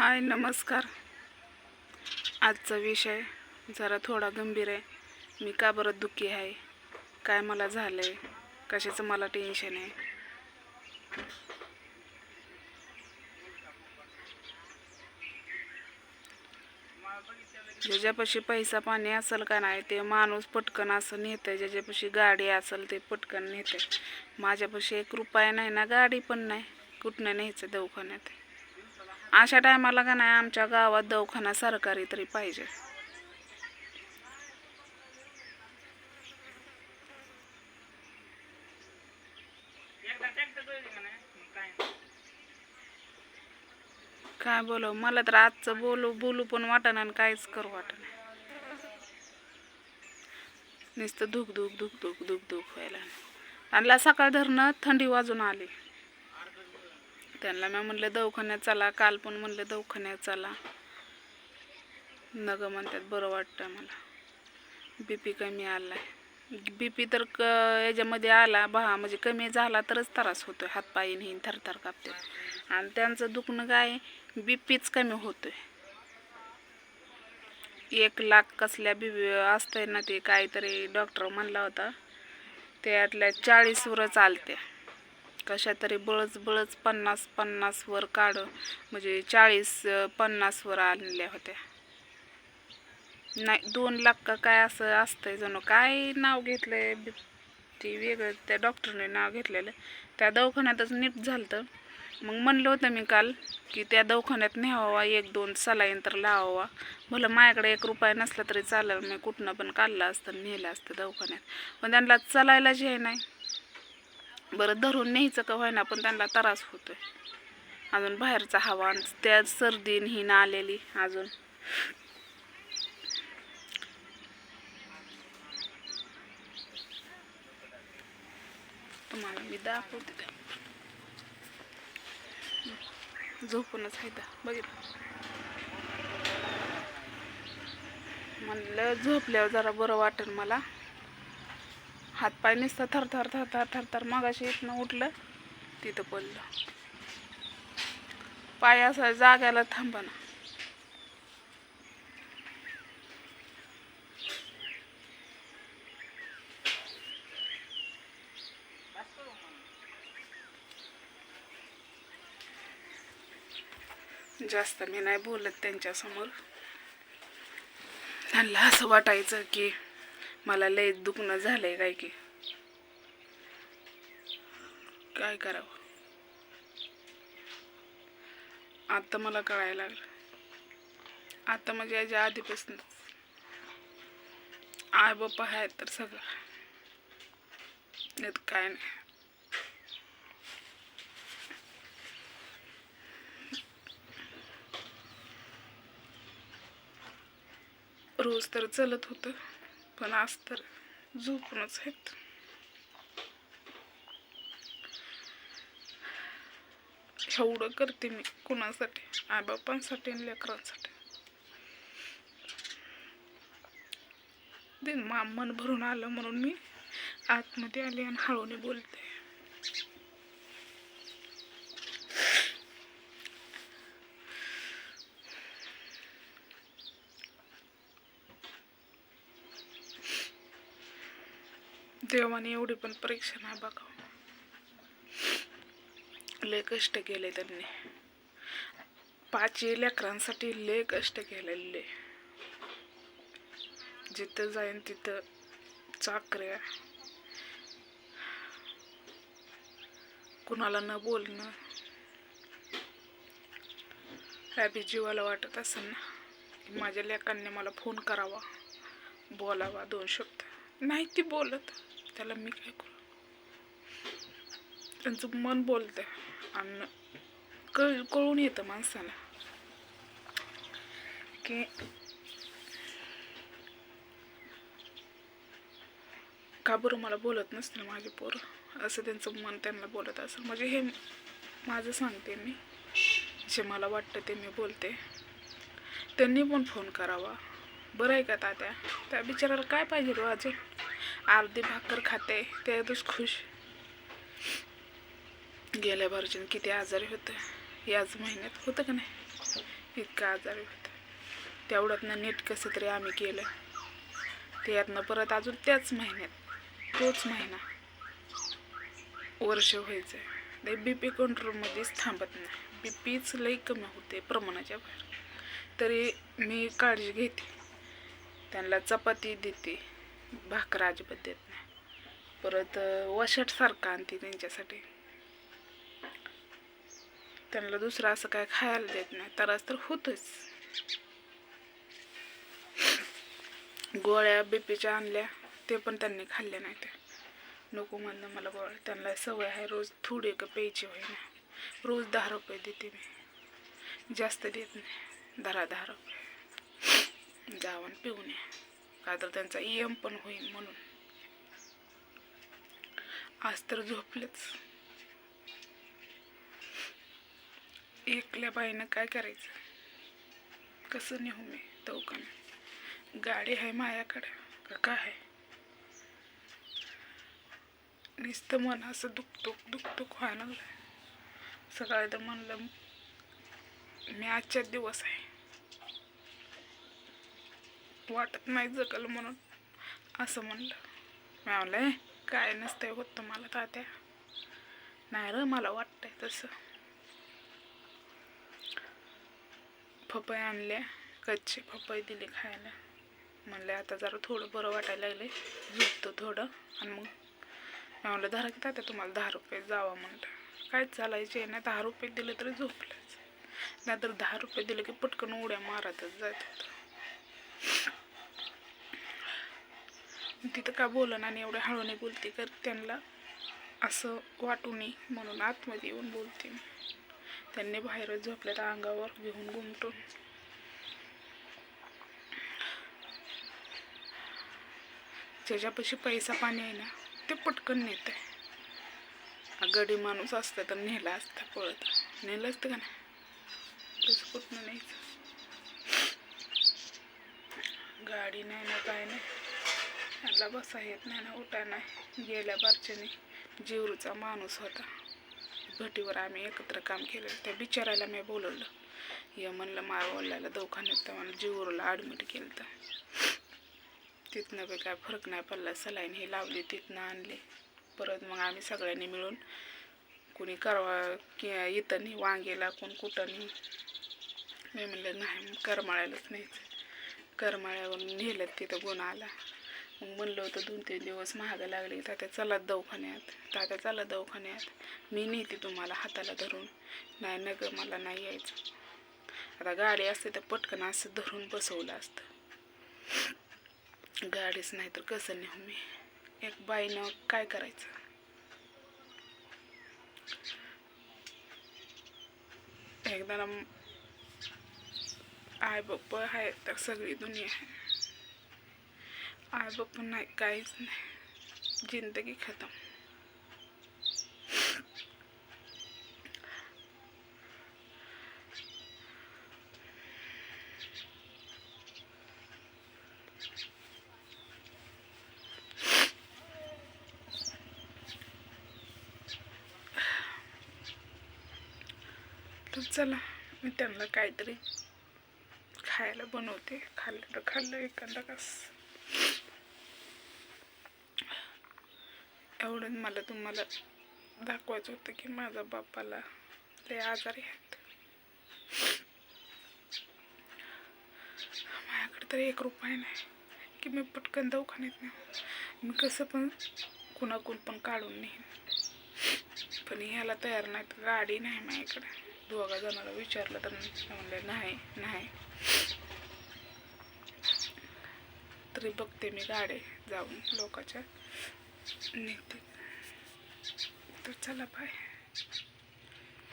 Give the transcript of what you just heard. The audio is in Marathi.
हाय नमस्कार. आजचा विषय जरा थोडा गंभीर आहे. मी का बरं दुःखी आहे, काय मला झालं आहे, कशाचं मला टेन्शन आहे. ज्याच्यापाशी पैसा पाणी असेल का नाही ते माणूस पटकन असं नेतं, ज्याच्यापाशी गाडी असेल ते पटकन नेते. माझ्यापाशी 1 रुपया नाही ना, गाडी पण नाही, कुठनं न्यायचं दवाखान्यात. अशा टायमाला का नाही आमच्या गावात दवाखाना सरकारी तरी पाहिजे. काय बोलू, मला तर आजचं बोलू पण वाटेना आणि काहीच करू वाटेना. नुसतं धुक धुक धुक धुक धुक धुक व्हायला. आणि सकाळ धरणं थंडी वाजून आली. त्यांना मी म्हणलं दवाखान्यात चला, काल पण म्हणलं दवाखान्यात चला. नग म्हणतात बरं वाटतं मला. बीपी कमी आलाय. बीपी तर याच्यामध्ये आला म्हणजे कमी झाला तरच त्रास होतोय, हातपाय ही थरथर कापते. आणि त्यांचं दुखणं काय, बीपीच कमी होतोय. 1 लाख कसल्या बीपी असतंय ना, ते काहीतरी डॉक्टर म्हणला होता, त्यातल्या 40 वर चालते. कशा तरी बळच 50 वर काढ, म्हणजे 40-50 वर आणल्या होत्या. नाही 2 लाख का काय असं असतंय जणू. काय नाव घेतलंय ते वेगळं, त्या डॉक्टरने नाव घेतलेलं. त्या दवाखान्यातच नीट झालं. मग म्हणलं होतं मी काल की त्या दवाखान्यात न्यावा, 1-2 सलाईन तर लावावा. भलं माझ्याकडे 1 रुपया नसला तरी चालेल, मी कुठनं पण काढलं असतं नेलं असतं दवाखान्यात. पण त्यांना चालायलाच हे नाही. बरं धरून न्यायचं का व्हायना, पण त्यांना त्रास होतोय. अजून बाहेरचा हवा, त्या सर्दीन ही ना आलेली अजून. तुम्हाला मी दाखवते. झोपूनच आहे बघितलं. म्हणलं झोपल्यावर जरा बरं वाटेल मला. हातपाय नुसतं थरथर थरथर थरथर. मगाशी इथनं उठलं, तिथं पडलं. पाय असं जाग्याला थांबना. जास्त मी नाही बोलत त्यांच्यासमोर. त्यांना असं वाटायचं की मला लय दुखणं झालंय काय की. काय करावं आता मला कळायला लागलं. आता म्हणजे याच्या आधीपासून आई बाप्पा आहेत तर सगळं नाही काय नाही. रोज तर चलत होतं, पण आज तर झोपूनच आहेत. एवढं करते मी कुणासाठी, आई बापांसाठी आणि लेकरांसाठी. दिन मन भरून आलं म्हणून मी आतमध्ये आले आणि हळूने बोलते. देवाने एवढी पण परीक्षा नाही बघा. लय कष्ट केले त्यांनी. 5 लेकरांसाठी लय कष्ट केलेले. जिथं जाईन तिथं चाकऱ्या, कुणाला न बोलणं. ह्या जीवाला वाटत असेल ना की माझ्या लेकांनी मला फोन करावा, बोलावा 2 शब्द. नाही ती बोलत, त्याला मी काय करू. त्यांचं मन बोलतं आणि कळून येतं माणसाला की का बरं मला बोलत नसतील माझे पोरं, असं त्यांचं मन त्यांना बोलत असेल. म्हणजे हे माझं सांगते मी, जे मला वाटतं ते मी बोलते. त्यांनी पण फोन करावा. बरं आहे का तात्या, त्या बिचाराला काय पाहिजे रो, अजून अर्धी भाकर खाते त्यातच खुश. गेल्या वर्षी किती आजारी होतं, याच महिन्यात होतं का नाही, इतका आजारी होता. तेवढ्यातनं नीट कसं तरी आम्ही केलं. त्यातनं परत अजून त्याच महिन्यात तोच महिना वर्ष व्हायचं आहे. लई बी पी कंट्रोलमध्येच थांबत नाही. बी पीच लई कमी होते प्रमाणाच्या बाहेर. तरी मी काळजी घेते. त्यांना चपाती देते, भाकर अजिबात देत नाही. परत वशाटसारखं आणते त्यांच्यासाठी. त्यांना दुसरं असं काय खायला देत नाही. त्रास तर होतोच. गोळ्या बीपीच्या आणल्या ते पण त्यांनी खाल्ल्या नाही. त्या नको म्हणलं मला गोळ्या. त्यांना सवय आहे रोज थोडी का प्यायची होईना. रोज 10 रुपये देते मी, जास्त देत नाही. 10 रुपये जाऊन पिऊन या, का तर त्यांचा EM पण होईल म्हणून. आज तर झोपलेच. एकल्या बाईनं काय करायचं, कसं नेहू मी दवाखान्यात. गाडी आहे माझ्याकडे का काय आहे. नुसतं मन असं दुखतुक व्हायला लागलं. सकाळी तर म्हणलं मी आजच्याच दिवस आहे, वाटत नाही जगल म्हणून असं म्हणलं. मी म्हणलं काय नसतंय होत तुम्हाला तात्या. नाही र मला वाटतंय तसं. पपई आणल्या, कच्चे पपई दिले खायला. म्हणलं आता जरा थोडं बरं वाटायला लागले, झोपतो थोडं. आणि मग म्हणलं धरा की तात्या तुम्हाला 10 रुपये जावा म्हणलं. काय चालायचे ना, 10 रुपये दिले तरी झोपलंच. नाहीतर 10 रुपये दिले की पटकन उड्या मारतच जात होतं. तिथं का बोलन आणि एवढ्या हळूने बोलते कर त्यांना असं वाटू नये म्हणून आतमध्ये येऊन बोलते मी. त्यांनी बाहेरच झोपल्या तर अंगावर घेऊन घुमटून. ज्याच्यापाशी पैसा पाणी आहे ना ते पटकन नेते. गडी माणूस असतं तर नेला असतं, पळत नेलं असतं का नाही. तसं कुठनं न्यायचं. गाडी नाही ना काय नाही. याला बसा येत नाही ना, उठा नाही. गेल्या बारच्याने जीवरूचा माणूस होता. भटीवर आम्ही एकत्र काम केलं. त्या बिचारायला मी बोलवलं. ये म्हणलं मारवल्याला दवाखान्यात. तर मला जीवरूला ॲडमिट केलं. तर तिथनं बी काय फरक नाही पडला. सलाईन हे लावली, तिथनं आणले. परत मग आम्ही सगळ्यांनी मिळून कोणी इथं नाही वांगेला, कोण कुठं नाही. मी म्हणलं नाही करमाळ्यालाच न्यायचं. करमाळ्यावरून नेलं, तिथं गुण आला. मग म्हणलं होतं 2-3 दिवस महागा लागले. तात्या चला दवाखान्यात, तात्या चला दवाखान्यात, मी नेते तुम्हाला हाताला धरून. नाही न गं मला नाही यायचं. आता गाडी असते तर पटकन असं धरून बसवलं असतं. गाडीच नाही तर कसं नेऊ मी. एक बाईनं काय करायचं. एकदा आई बाप्पा आहे तर सगळी दुनिया आहे. आई बाप्पा नाही काहीच नाही, जिंदगी खतम. तर चला मी त्यांना काहीतरी खायला बनवते. खाल्लं तर खाल्लं एखादा कस. एवढं मला तुम्हाला दाखवायचं होतं की माझ्या बापाला लय आजारी आहेत. माझ्याकडे तर 1 रुपया नाही की मी पटकन दवाखान्यात नाही. मी कसं पण कुणाकून पण काढून नेईन, पण ह्याला तयार नाही. गाडी नाही माझ्याकडे. 2 जणाला विचारलं तर म्हणले नाही. तरी बघते मी गाडी जाऊन लोकांच्या नेते. तर चला बाय.